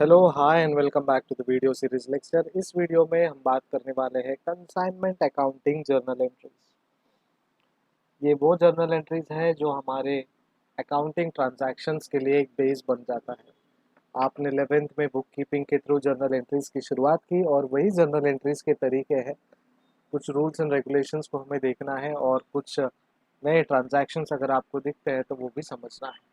Hello hi and welcome back to the video series lecture. इस video में हम बात करने वाले हैं कंसाइनमेंट अकाउंटिंग जर्नल एंट्रीज। ये वो जर्नल एंट्रीज है जो हमारे अकाउंटिंग ट्रांजैक्शंस के लिए एक बेस बन जाता है। आपने 11th में बुक कीपिंग के थ्रू जर्नल एंट्रीज की शुरुआत की और वही जर्नल एंट्रीज के तरीके हैं। कुछ रूल्स एंड रेगुलेशंस को हमें देखना है और कुछ नए ट्रांजैक्शंस अगर आपको दिखते हैं तो वो भी समझना है।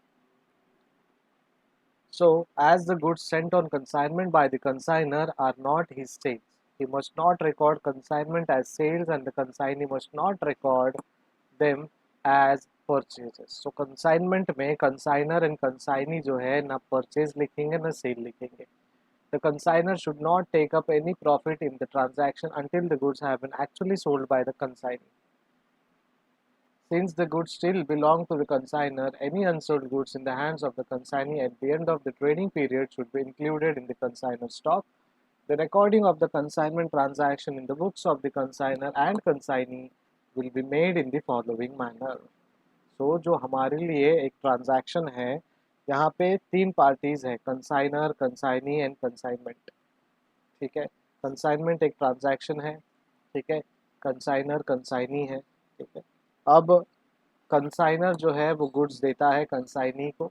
So, as the goods sent on consignment by the consignor are not his sales, he must not record consignment as sales and the consignee must not record them as purchases. So, consignment में consignor and consignee जो है ना purchase लिखेंगे ना sale लिखेंगे. The consignor should not take up any profit in the transaction until the goods have been actually sold by the consignee. Since the goods still belong to the consignor, any unsold goods in the hands of the consignee at the end of the trading period should be included in the consignor stock. The recording of the consignment transaction in the books of the consignor and consignee will be made in the following manner. So जो हमारे लिए एक transaction है, यहाँ पे तीन parties है, consignor, consignee and consignment. ठीक है, कंसाइनमेंट एक ट्रांजैक्शन है, ठीक है, कंसाइनर कंसाइनी है, ठीक है। अब कंसाइनर जो है वो गुड्स देता है कंसाइनी को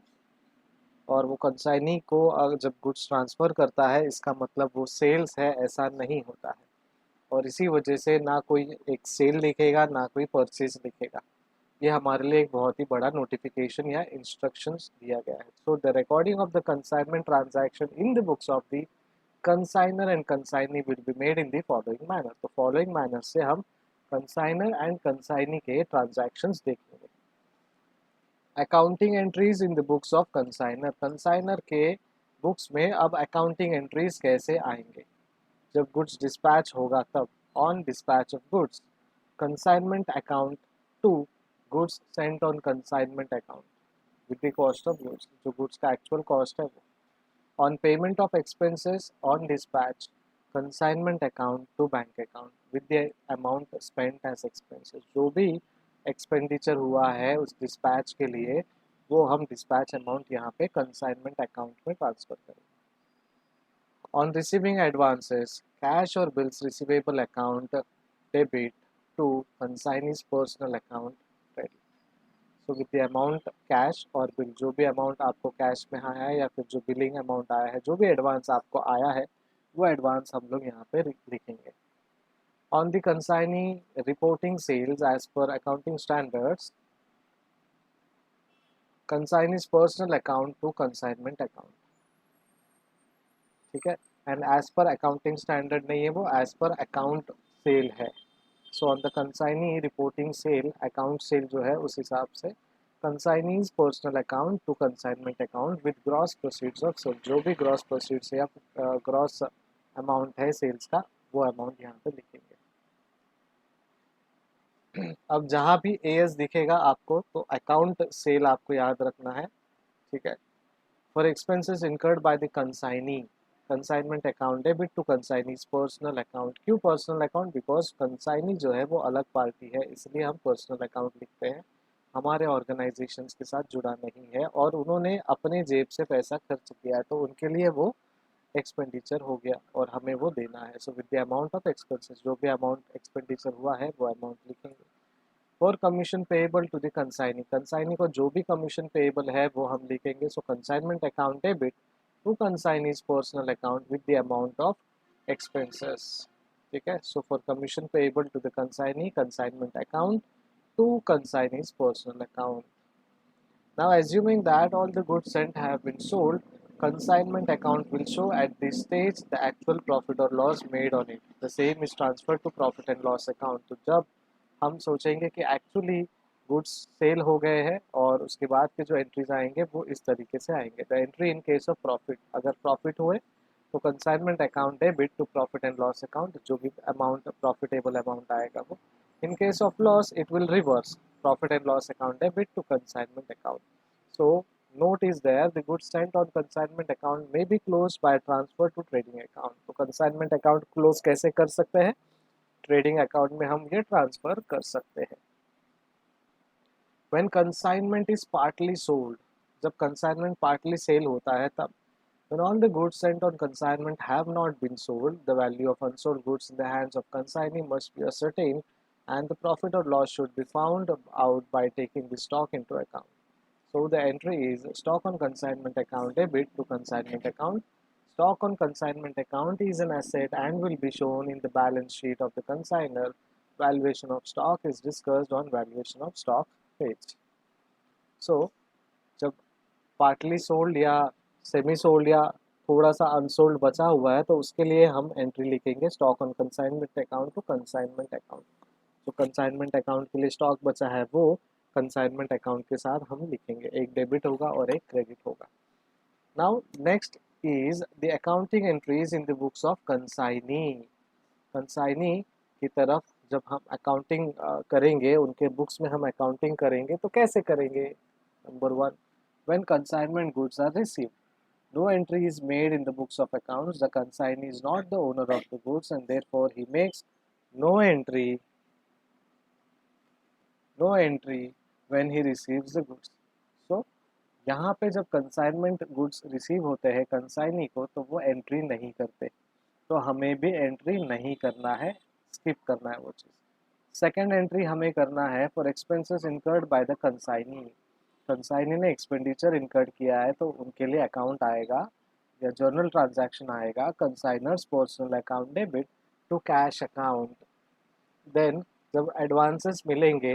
और वो कंसाइनी को जब गुड्स ट्रांसफ़र करता है इसका मतलब वो सेल्स है ऐसा नहीं होता है और इसी वजह से ना कोई एक सेल लिखेगा ना कोई परचेज लिखेगा। ये हमारे लिए एक बहुत ही बड़ा नोटिफिकेशन या इंस्ट्रक्शंस दिया गया है। So the recording of the consignment transaction in the books of the consignor and consignee will be made in the following manner. तो फॉलोइंग मैनर से हम कंसाइनर एंड कंसाइनी के ट्रांजैक्शंस देखेंगे। Accounting entries in the books of consignor, consignor के books में अब accounting entries कैसे आएंगे? जब गुड्स डिस्पैच होगा तब on dispatch of goods consignment account to goods sent on consignment account with the cost of goods, जो गुड्स का एक्चुअल कॉस्ट है वो on payment of expenses on dispatch consignment account to bank account with the amount spent as expenses. जो भी expenditure हुआ है उस dispatch के लिए वो हम डिस्पैच अमाउंट यहाँ पे कंसाइनमेंट अकाउंट में ट्रांसफर करेंगे। ऑन रिसीविंग एडवांसेस कैश और bills receivable account debit to consignee's personal account credit. So with the amount cash और बिल, जो भी अमाउंट आपको कैश में आया है या फिर जो बिलिंग अमाउंट आया है, जो भी एडवांस आपको आया है वो एडवांस हम लोग यहाँ पे लिखेंगे। On the consignee reporting sales as per accounting standards, consignee's personal account to consignment account, ठीक है। And as per accounting standard नहीं है वो, एज पर अकाउंट सेल है। So on the consignee reporting sale, account sale जो है उस हिसाब से consignee's personal account to consignment account with gross proceeds of sale, जो भी ग्रॉस प्रोसीड्स या ग्रॉस अमाउंट है सेल्स का वो अमाउंट यहाँ पे लिखेंगे। अब जहाँ भी एएस दिखेगा आपको तो अकाउंट सेल आपको याद रखना है, ठीक है। For expenses incurred by the consignee consignment account debit to consignee's personal account. क्यों पर्सनल अकाउंट? बिकॉज कंसाइनी जो है वो अलग पार्टी है, इसलिए हम पर्सनल अकाउंट लिखते हैं। हमारे ऑर्गेनाइजेशन के साथ जुड़ा नहीं है और उन्होंने अपने जेब से पैसा खर्च किया है तो उनके लिए वो एक्सपेंडिचर हो गया और हमें वो देना है। So with the amount of expenses, जो भी अमाउंट एक्सपेंडिचर हुआ है वो अमाउंट लिखेंगे। For commission payable to the consignee, consignee को जो भी कमीशन पेएबल है वो हम लिखेंगे। So consignment account debit to consignee's personal account with the amount of expenses, ठीक है। So for commission payable to the consignee, consignment account to consignee's personal account. Now assuming that all the goods sent have been sold, consignment account will show at this stage the actual profit or loss made on it. The same is transferred to profit and loss account. तो जब हम सोचेंगे कि actually goods sale हो गए हैं और उसके बाद के जो एंट्रीज आएंगे वो इस तरीके से आएंगे। The entry in case of profit, अगर प्रॉफिट हुए तो consignment account debit to profit and loss account, जो भी अमाउंट प्रॉफिटेबल अमाउंट आएगा वो। In case of loss it will reverse profit and loss account debit to consignment account. So note is there, the goods sent on consignment account may be closed by transfer to trading account। तो consignment account close कैसे कर सकते हैं? Trading account में हम ये transfer कर सकते हैं। When consignment is partly sold, जब consignment partly सेल होता है तब When all the goods sent on consignment have not been sold, the value of unsold goods in the hands of consignee must be ascertained and the profit or loss should be found out by taking the stock into account. So the entry is stock on consignment account debit to consignment account. Stock on consignment account is an asset and will be shown in the balance sheet of the consignor. Valuation of stock is discussed on valuation of stock page. So जब partly sold या semi sold या थोड़ा सा unsold बचा हुआ है तो उसके लिए हम एंट्री लिखेंगे stock on consignment account to consignment account. जो कंसाइनमेंट अकाउंट के लिए स्टॉक बचा है वो कंसाइनमेंट अकाउंट के साथ हम लिखेंगे, एक डेबिट होगा और एक क्रेडिट होगा। Now next is the accounting entries in the books of consignee. Consignee की तरफ जब हम अकाउंटिंग करेंगे, उनके बुक्स में हम अकाउंटिंग करेंगे तो कैसे करेंगे? Number one, when consignment goods are received, no entry is made in the books of accounts. The consignee is not the owner of the goods and therefore he makes no entry when he receives the goods. So यहाँ पे जब consignment goods receive होते हैं consignee को तो वो entry नहीं करते, तो हमें भी एंट्री नहीं करना है, स्किप करना है वो चीज़। सेकेंड एंट्री हमें करना है for expenses incurred by the consignee. Consignee ने एक्सपेंडिचर इनकर्ड किया है तो उनके लिए अकाउंट आएगा या जर्नल ट्रांजैक्शन आएगा consignor's personal account debit to cash account. Then जब एडवांसेस मिलेंगे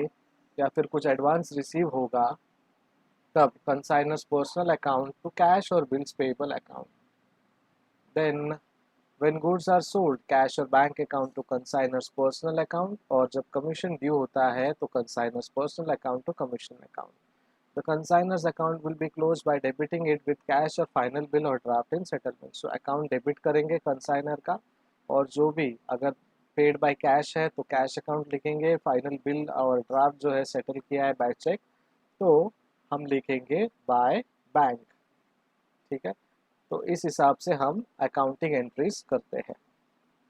या फिर कुछ एडवांस रिसीव होगा तब consignor's personal account to cash और bills payable account. Then when goods are sold cash और bank account to consignor's personal account, और जब कमीशन ड्यू होता है तो consignor's personal account to commission account. The consignor's account will be closed by debiting it with cash or final bill or draft in settlement. So account debit करेंगे consignor का, और जो भी अगर paid by cash है तो cash account लिखेंगे, final bill और draft जो है settle किया है by check तो हम लिखेंगे by bank। ठीक है, तो इस हिसाब से हम accounting entries करते हैं।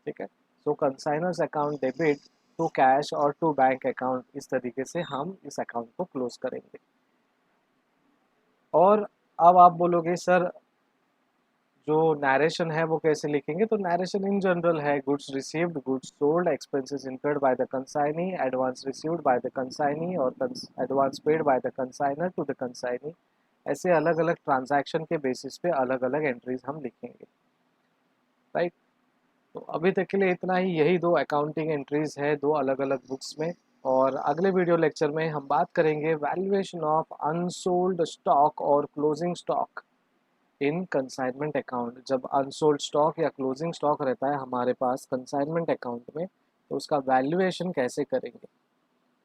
ठीक है, so consignor's account debit to cash और to bank account, इस तरीके से हम इस account को close करेंगे। और अब आप बोलोगे सर जो नरेशन है वो कैसे लिखेंगे? तो नरेशन इन जनरल है goods received, goods sold, expenses incurred by the consignee, advance received by the consignee और advance paid by the consignor to the consignee. ऐसे अलग अलग ट्रांजैक्शन के बेसिस पे अलग अलग एंट्रीज हम लिखेंगे। राइट, तो अभी तक के लिए इतना ही, यही दो अकाउंटिंग एंट्रीज है दो अलग अलग बुक्स में। और अगले वीडियो लेक्चर में हम बात करेंगे वैल्यूएशन ऑफ अनसोल्ड स्टॉक और closing stock in consignment account. जब अनसोल्ड स्टॉक या क्लोजिंग स्टॉक रहता है हमारे पास कंसाइनमेंट अकाउंट में तो उसका वैल्यूएशन कैसे करेंगे।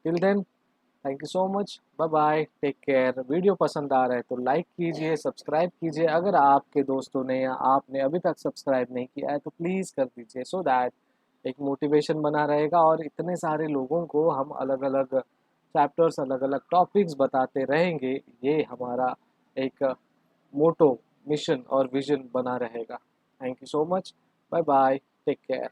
Till then thank you so much, bye bye, take care. Video पसंद आ रहा है तो लाइक कीजिए, सब्सक्राइब कीजिए। अगर आपके दोस्तों ने या आपने अभी तक सब्सक्राइब नहीं किया है तो प्लीज़ कर दीजिए, सो दैट एक मोटिवेशन बना रहेगा और इतने सारे लोगों को हम अलग अलग चैप्टर्स अलग अलग टॉपिक्स बताते रहेंगे। ये हमारा एक मोटो, मिशन और विजन बना रहेगा। Thank you so much, bye bye, take care.